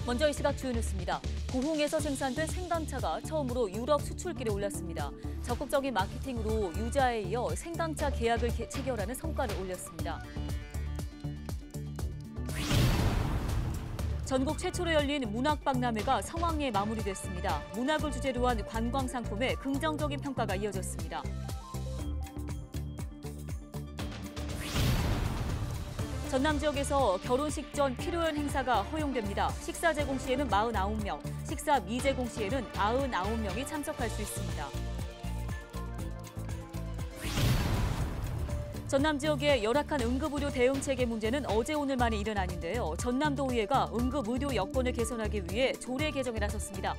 먼저 이 시각 주요 뉴스입니다. 고흥에서 생산된 생강차가 처음으로 유럽 수출길에 올랐습니다. 적극적인 마케팅으로 유자에 이어 생강차 계약을 체결하는 성과를 올렸습니다. 전국 최초로 열린 문학박람회가 성황리에 마무리됐습니다. 문학을 주제로 한 관광 상품에 긍정적인 평가가 이어졌습니다. 전남 지역에서 결혼식 전 피로연 행사가 허용됩니다. 식사 제공 시에는 49명, 식사 미제공 시에는 99명이 참석할 수 있습니다. 전남 지역의 열악한 응급의료 대응체계 문제는 어제 오늘 만에 일은 아닌데요. 전남도의회가 응급의료 여건을 개선하기 위해 조례 개정에 나섰습니다.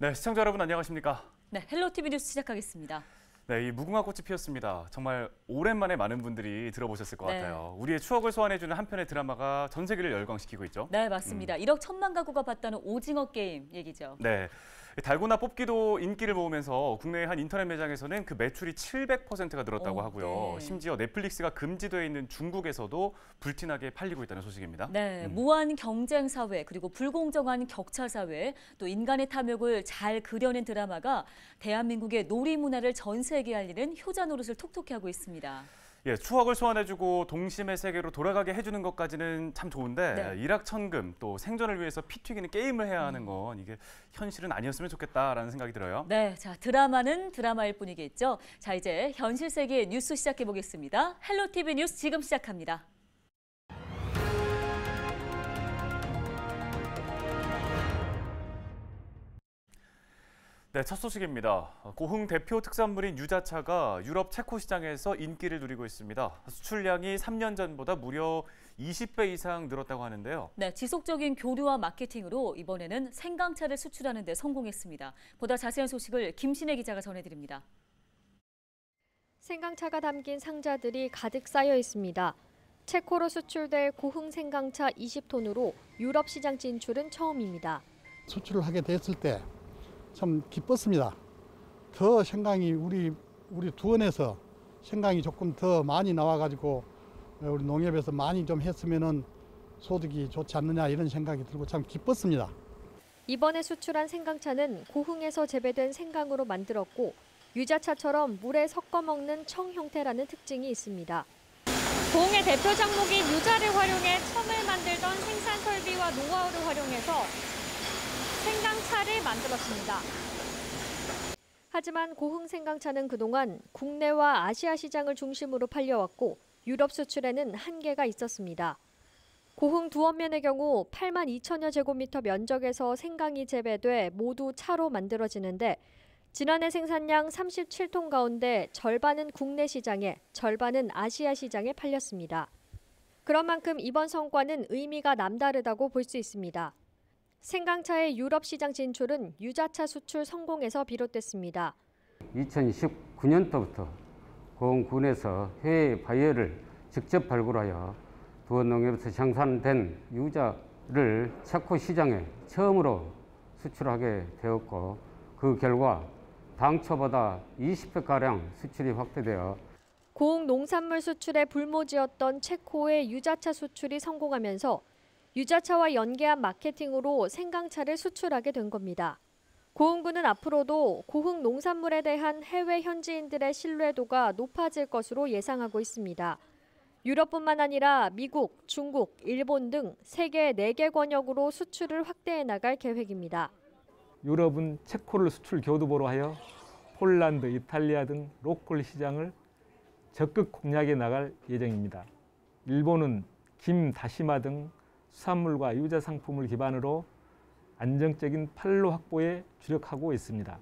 네, 시청자 여러분 안녕하십니까? 네, 헬로티비 뉴스 시작하겠습니다. 네, 이 무궁화 꽃이 피었습니다. 정말 오랜만에 많은 분들이 들어보셨을 것 네. 같아요. 우리의 추억을 소환해주는 한 편의 드라마가 전 세계를 열광시키고 있죠. 네, 맞습니다. 1억 1천만 가구가 봤다는 오징어 게임 얘기죠. 네, 달고나 뽑기도 인기를 모으면서 국내의 한 인터넷 매장에서는 그 매출이 700%가 늘었다고 하고요. 네. 심지어 넷플릭스가 금지되어 있는 중국에서도 불티나게 팔리고 있다는 소식입니다. 네, 무한 경쟁 사회 그리고 불공정한 격차 사회 또 인간의 탐욕을 잘 그려낸 드라마가 대한민국의 놀이 문화를 전 세계에 알리는 효자 노릇을 톡톡히 하고 있습니다. 예, 추억을 소환해주고 동심의 세계로 돌아가게 해주는 것까지는 참 좋은데 네. 일확천금 또 생존을 위해서 피 튀기는 게임을 해야 하는 건 이게 현실은 아니었으면 좋겠다라는 생각이 들어요. 네, 자 드라마는 드라마일 뿐이겠죠. 자 이제 현실 세계의 뉴스 시작해 보겠습니다. 헬로티비 뉴스 지금 시작합니다. 네, 첫 소식입니다. 고흥 대표 특산물인 유자차가 유럽 체코 시장에서 인기를 누리고 있습니다. 수출량이 3년 전보다 무려 20배 이상 늘었다고 하는데요. 네, 지속적인 교류와 마케팅으로 이번에는 생강차를 수출하는 데 성공했습니다. 보다 자세한 소식을 김신혜 기자가 전해드립니다. 생강차가 담긴 상자들이 가득 쌓여 있습니다. 체코로 수출될 고흥 생강차 20톤으로 유럽 시장 진출은 처음입니다. 수출을 하게 됐을 때 참 기뻤습니다. 더 생강이 우리 두원에서 생강이 조금 더 많이 나와가지고 우리 농협에서 많이 좀 했으면은 소득이 좋지 않느냐 이런 생각이 들고 참 기뻤습니다. 이번에 수출한 생강차는 고흥에서 재배된 생강으로 만들었고 유자차처럼 물에 섞어 먹는 청 형태라는 특징이 있습니다. 고흥의 대표 작목인 유자를 활용해 첨을 만들던 생산 설비와 노하우를 활용해서 생강차를 만들었습니다. 하지만 고흥 생강차는 그동안 국내와 아시아 시장을 중심으로 팔려왔고 유럽 수출에는 한계가 있었습니다. 고흥 두원면의 경우 8만 2천여 제곱미터 면적에서 생강이 재배돼 모두 차로 만들어지는데 지난해 생산량 37톤 가운데 절반은 국내 시장에, 절반은 아시아 시장에 팔렸습니다. 그런 만큼 이번 성과는 의미가 남다르다고 볼 수 있습니다. 생강차의 유럽 시장 진출은 유자차 수출 성공에서 비롯됐습니다. 2019년도부터 고흥군에서 해외 바이어를 직접 발굴하여 두원농협에서 생산된 유자를 체코 시장에 처음으로 수출하게 되었고 그 결과 당초보다 20배가량 수출이 확대되어 고흥 농산물 수출에 불모지였던 체코의 유자차 수출이 성공하면서 유자차와 연계한 마케팅으로 생강차를 수출하게 된 겁니다. 고흥군은 앞으로도 고흥 농산물에 대한 해외 현지인들의 신뢰도가 높아질 것으로 예상하고 있습니다. 유럽뿐만 아니라 미국, 중국, 일본 등 세계 4개 권역으로 수출을 확대해 나갈 계획입니다. 유럽은 체코를 수출 교두보로 하여 폴란드, 이탈리아 등 로컬 시장을 적극 공략해 나갈 예정입니다. 일본은 김, 다시마 등 수산물과 유자 상품을 기반으로 안정적인 판로 확보에 주력하고 있습니다.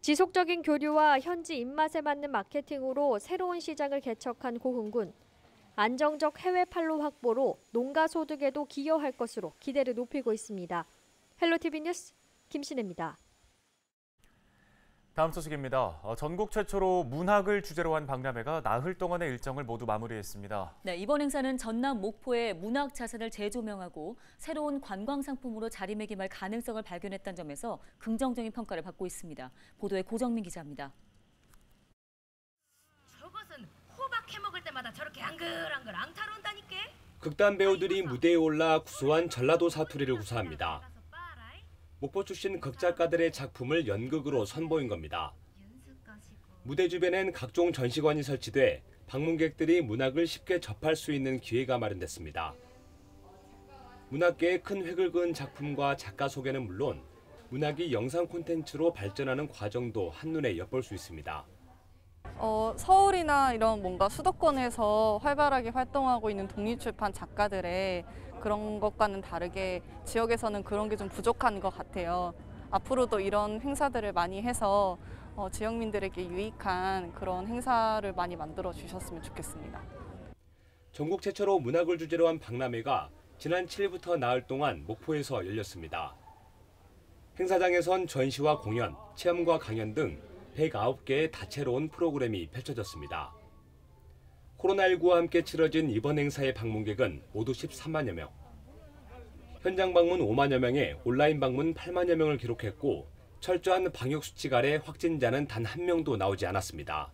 지속적인 교류와 현지 입맛에 맞는 마케팅으로 새로운 시장을 개척한 고흥군. 안정적 해외 판로 확보로 농가 소득에도 기여할 것으로 기대를 높이고 있습니다. 헬로티비 뉴스 김신혜입니다. 다음 소식입니다. 전국 최초로 문학을 주제로 한 박람회가 나흘 동안의 일정을 모두 마무리했습니다. 네, 이번 행사는 전남 목포의 문학 자산을 재조명하고 새로운 관광 상품으로 자리매김할 가능성을 발견했다는 점에서 긍정적인 평가를 받고 있습니다. 보도에 고정민 기자입니다. 저것은 호박 해먹을 때마다 저렇게 앙글앙글 앙탈 온다니까. 극단 배우들이 무대에 올라 구수한 전라도 사투리를 구사합니다. 목포 출신 극작가들의 작품을 연극으로 선보인 겁니다. 무대 주변엔 각종 전시관이 설치돼 방문객들이 문학을 쉽게 접할 수 있는 기회가 마련됐습니다. 문학계의 큰 획을 그은 작품과 작가 소개는 물론 문학이 영상 콘텐츠로 발전하는 과정도 한눈에 엿볼 수 있습니다. 서울이나 이런 뭔가 수도권에서 활발하게 활동하고 있는 독립출판 작가들의 그런 것과는 다르게 지역에서는 그런 게 좀 부족한 것 같아요. 앞으로도 이런 행사들을 많이 해서 지역민들에게 유익한 그런 행사를 많이 만들어 주셨으면 좋겠습니다. 전국 최초로 문학을 주제로 한 박람회가 지난 7일부터 나흘 동안 목포에서 열렸습니다. 행사장에선 전시와 공연, 체험과 강연 등 109개의 다채로운 프로그램이 펼쳐졌습니다. 코로나19와 함께 치러진 이번 행사의 방문객은 모두 13만여 명. 현장 방문 5만여 명에 온라인 방문 8만여 명을 기록했고 철저한 방역 수칙 아래 확진자는 단 한 명도 나오지 않았습니다.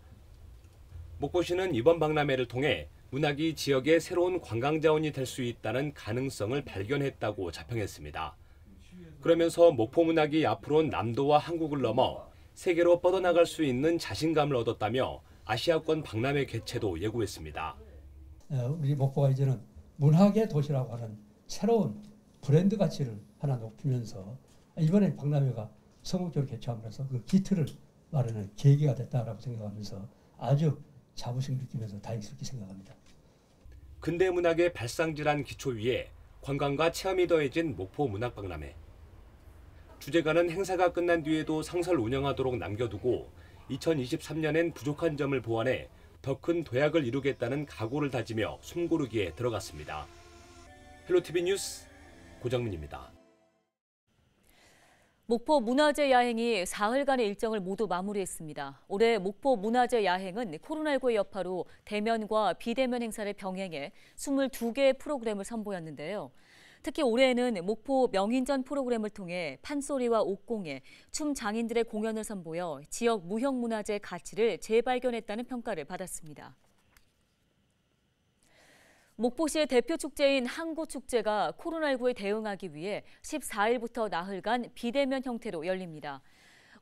목포시는 이번 박람회를 통해 문학이 지역의 새로운 관광 자원이 될 수 있다는 가능성을 발견했다고 자평했습니다. 그러면서 목포 문학이 앞으로 남도와 한국을 넘어 세계로 뻗어나갈 수 있는 자신감을 얻었다며 아시아권 박람회 개최도 예고했습니다. 우리 목포가 이제는 문학의 도시라고 하는 새로운 브랜드 가치를 하나 높이면서 이번에 박람회가 성공적으로 개최하면서 그 기틀을 마련하는 계기가 됐다라고 생각하면서 아주 자부심 느끼면서 다행스럽게 생각합니다. 근대 문학의 발상질한 기초 위에 관광과 체험이 더해진 목포 문학박람회. 주재관은 행사가 끝난 뒤에도 상설 운영하도록 남겨두고 2023년엔 부족한 점을 보완해 더 큰 도약을 이루겠다는 각오를 다지며 숨고르기에 들어갔습니다. 헬로티비 뉴스 고정민입니다. 목포 문화제 야행이 사흘간의 일정을 모두 마무리했습니다. 올해 목포 문화제 야행은 코로나19의 여파로 대면과 비대면 행사를 병행해 22개의 프로그램을 선보였는데요. 특히 올해에는 목포 명인전 프로그램을 통해 판소리와 옥공예, 춤 장인들의 공연을 선보여 지역 무형문화재의 가치를 재발견했다는 평가를 받았습니다. 목포시의 대표 축제인 항구축제가 코로나19에 대응하기 위해 14일부터 나흘간 비대면 형태로 열립니다.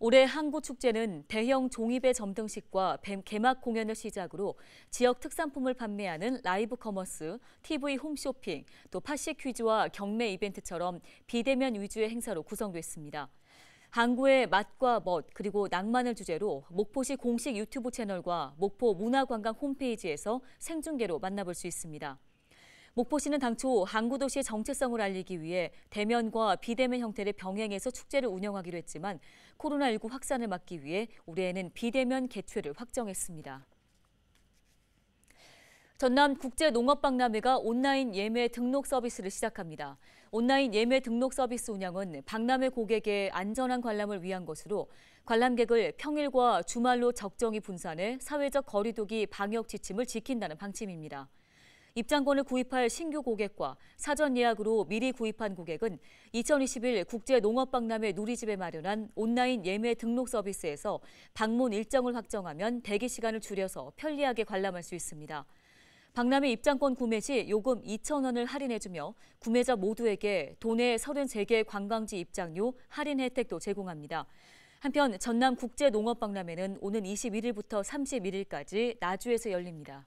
올해 항구축제는 대형 종이배 점등식과 개막 공연을 시작으로 지역 특산품을 판매하는 라이브 커머스, TV 홈쇼핑, 또 팟시 퀴즈와 경매 이벤트처럼 비대면 위주의 행사로 구성됐습니다. 항구의 맛과 멋 그리고 낭만을 주제로 목포시 공식 유튜브 채널과 목포 문화관광 홈페이지에서 생중계로 만나볼 수 있습니다. 목포시는 당초 항구도시의 정체성을 알리기 위해 대면과 비대면 형태를 병행해서 축제를 운영하기로 했지만 코로나19 확산을 막기 위해 올해에는 비대면 개최를 확정했습니다. 전남 국제농업박람회가 온라인 예매 등록 서비스를 시작합니다. 온라인 예매 등록 서비스 운영은 박람회 고객의 안전한 관람을 위한 것으로 관람객을 평일과 주말로 적정히 분산해 사회적 거리 두기 방역 지침을 지킨다는 방침입니다. 입장권을 구입할 신규 고객과 사전 예약으로 미리 구입한 고객은 2021 국제농업박람회 누리집에 마련한 온라인 예매 등록 서비스에서 방문 일정을 확정하면 대기 시간을 줄여서 편리하게 관람할 수 있습니다. 박람회 입장권 구매 시 요금 2,000원을 할인해주며 구매자 모두에게 도내 33개 관광지 입장료 할인 혜택도 제공합니다. 한편 전남 국제농업박람회는 오는 21일부터 31일까지 나주에서 열립니다.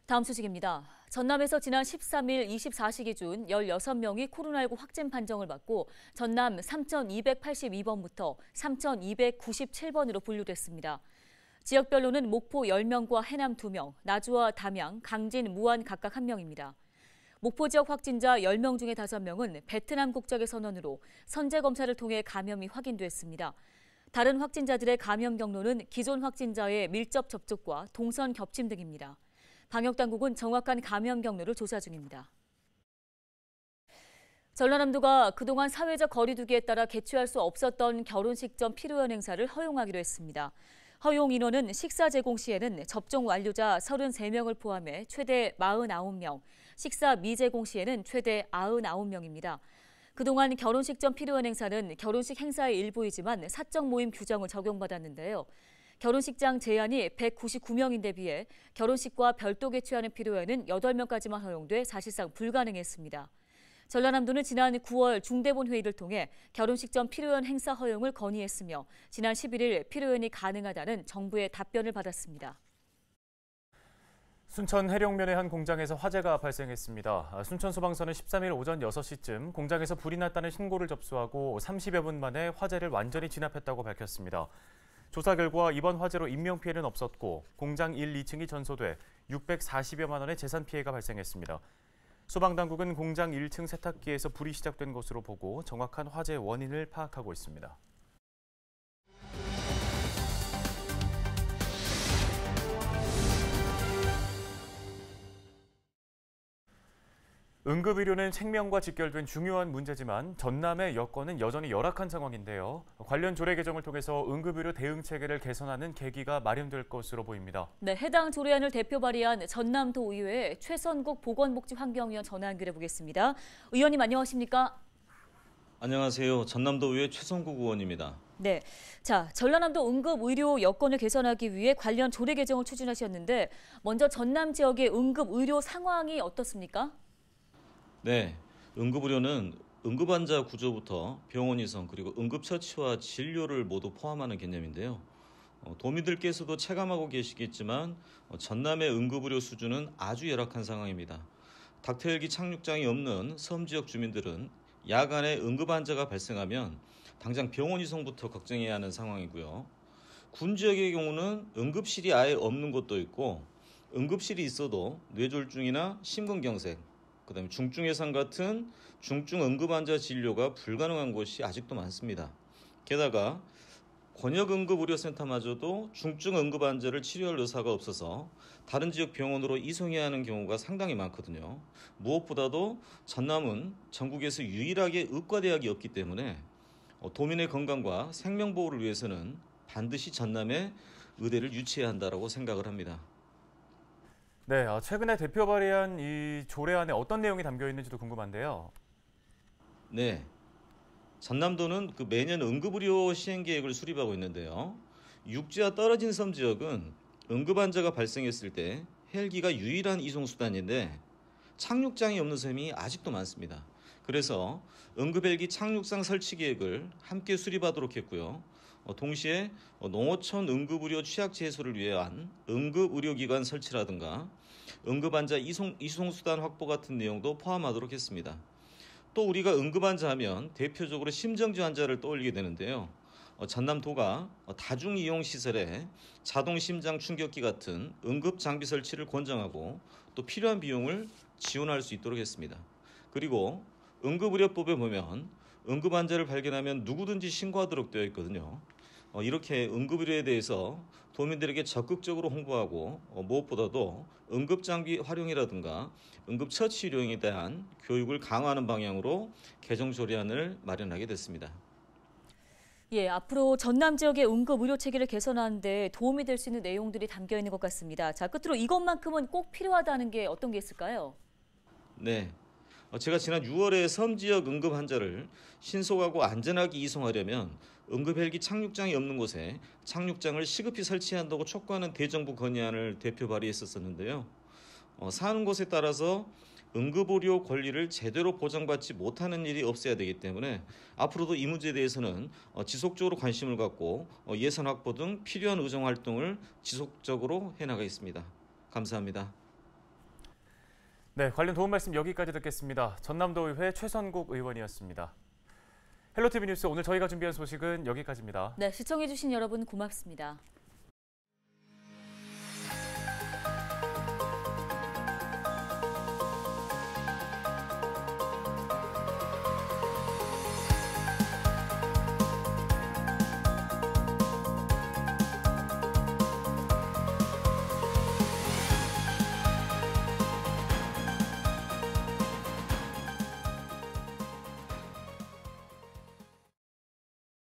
다음 소식입니다. 전남에서 지난 13일 24시 기준 16명이 코로나19 확진 판정을 받고 전남 3,282번부터 3,297번으로 분류됐습니다. 지역별로는 목포 10명과 해남 2명, 나주와 담양, 강진, 무안 각각 1명입니다. 목포 지역 확진자 10명 중에 5명은 베트남 국적의 선원으로 선제 검사를 통해 감염이 확인됐습니다. 다른 확진자들의 감염 경로는 기존 확진자의 밀접 접촉과 동선 겹침 등입니다. 방역당국은 정확한 감염 경로를 조사 중입니다. 전라남도가 그동안 사회적 거리 두기에 따라 개최할 수 없었던 결혼식 전 필요연 행사를 허용하기로 했습니다. 허용 인원은 식사 제공 시에는 접종 완료자 33명을 포함해 최대 49명, 식사 미제공 시에는 최대 99명입니다. 그동안 결혼식 전 필요연 행사는 결혼식 행사의 일부이지만 사적 모임 규정을 적용받았는데요. 결혼식장 제한이 199명인데 비해 결혼식과 별도 개최하는 필요연은 8명까지만 허용돼 사실상 불가능했습니다. 전라남도는 지난 9월 중대본 회의를 통해 결혼식 전 필요연 행사 허용을 건의했으며 지난 11일 필요연이 가능하다는 정부의 답변을 받았습니다. 순천 해령면의 한 공장에서 화재가 발생했습니다. 순천소방서는 13일 오전 6시쯤 공장에서 불이 났다는 신고를 접수하고 30여 분 만에 화재를 완전히 진압했다고 밝혔습니다. 조사 결과 이번 화재로 인명피해는 없었고 공장 1, 2층이 전소돼 640여만 원의 재산 피해가 발생했습니다. 소방당국은 공장 1층 세탁기에서 불이 시작된 것으로 보고 정확한 화재 원인을 파악하고 있습니다. 응급의료는 생명과 직결된 중요한 문제지만 전남의 여건은 여전히 열악한 상황인데요. 관련 조례 개정을 통해서 응급의료 대응 체계를 개선하는 계기가 마련될 것으로 보입니다. 네, 해당 조례안을 대표 발의한 전남도의회 최선국 보건복지환경위원 전화 연결해 보겠습니다. 의원님 안녕하십니까? 안녕하세요. 전남도의회 최선국 의원입니다. 네, 자 전라남도 응급의료 여건을 개선하기 위해 관련 조례 개정을 추진하셨는데 먼저 전남 지역의 응급의료 상황이 어떻습니까? 네, 응급의료는 응급환자 구조부터 병원 이송 그리고 응급처치와 진료를 모두 포함하는 개념인데요. 도민들께서도 체감하고 계시겠지만 전남의 응급의료 수준은 아주 열악한 상황입니다. 닥터헬기 착륙장이 없는 섬 지역 주민들은 야간에 응급환자가 발생하면 당장 병원 이송부터 걱정해야 하는 상황이고요. 군 지역의 경우는 응급실이 아예 없는 곳도 있고 응급실이 있어도 뇌졸중이나 심근경색, 그다음에 중증해상 같은 중증 응급환자 진료가 불가능한 곳이 아직도 많습니다. 게다가 권역응급의료센터마저도 중증 응급환자를 치료할 의사가 없어서 다른 지역 병원으로 이송해야 하는 경우가 상당히 많거든요. 무엇보다도 전남은 전국에서 유일하게 의과대학이 없기 때문에 도민의 건강과 생명보호를 위해서는 반드시 전남에 의대를 유치해야 한다고 생각을 합니다. 네, 최근에 대표 발의한 이 조례안에 어떤 내용이 담겨 있는지도 궁금한데요. 네, 전남도는 매년 응급의료 시행계획을 수립하고 있는데요. 육지와 떨어진 섬 지역은 응급환자가 발생했을 때 헬기가 유일한 이송수단인데 착륙장이 없는 섬이 아직도 많습니다. 그래서 응급헬기 착륙장 설치 계획을 함께 수립하도록 했고요. 동시에 농어촌 응급의료 취약체 해소를 위한 응급의료기관 설치라든가 응급환자 이송수단 확보 같은 내용도 포함하도록 했습니다. 또 우리가 응급환자 하면 대표적으로 심정지 환자를 떠올리게 되는데요. 전남도가 다중이용시설에 자동심장 충격기 같은 응급장비 설치를 권장하고 또 필요한 비용을 지원할 수 있도록 했습니다. 그리고 응급의료법에 보면 응급환자를 발견하면 누구든지 신고하도록 되어 있거든요. 이렇게 응급의료에 대해서 도민들에게 적극적으로 홍보하고 무엇보다도 응급장비 활용이라든가 응급처치 요령에 대한 교육을 강화하는 방향으로 개정 조례안을 마련하게 됐습니다. 예, 앞으로 전남 지역의 응급의료 체계를 개선하는 데 도움이 될 수 있는 내용들이 담겨 있는 것 같습니다. 자, 끝으로 이것만큼은 꼭 필요하다는 게 어떤 게 있을까요? 네. 제가 지난 6월에 섬 지역 응급 환자를 신속하고 안전하게 이송하려면 응급헬기 착륙장이 없는 곳에 착륙장을 시급히 설치한다고 촉구하는 대정부 건의안을 대표 발의했었는데요. 사는 곳에 따라서 응급의료 권리를 제대로 보장받지 못하는 일이 없어야 되기 때문에 앞으로도 이 문제에 대해서는 지속적으로 관심을 갖고 예산 확보 등 필요한 의정 활동을 지속적으로 해나가겠습니다. 감사합니다. 네, 관련 도움 말씀 여기까지 듣겠습니다. 전남도의회 최선국 의원이었습니다. 헬로티비 뉴스 오늘 저희가 준비한 소식은 여기까지입니다. 네, 시청해주신 여러분 고맙습니다.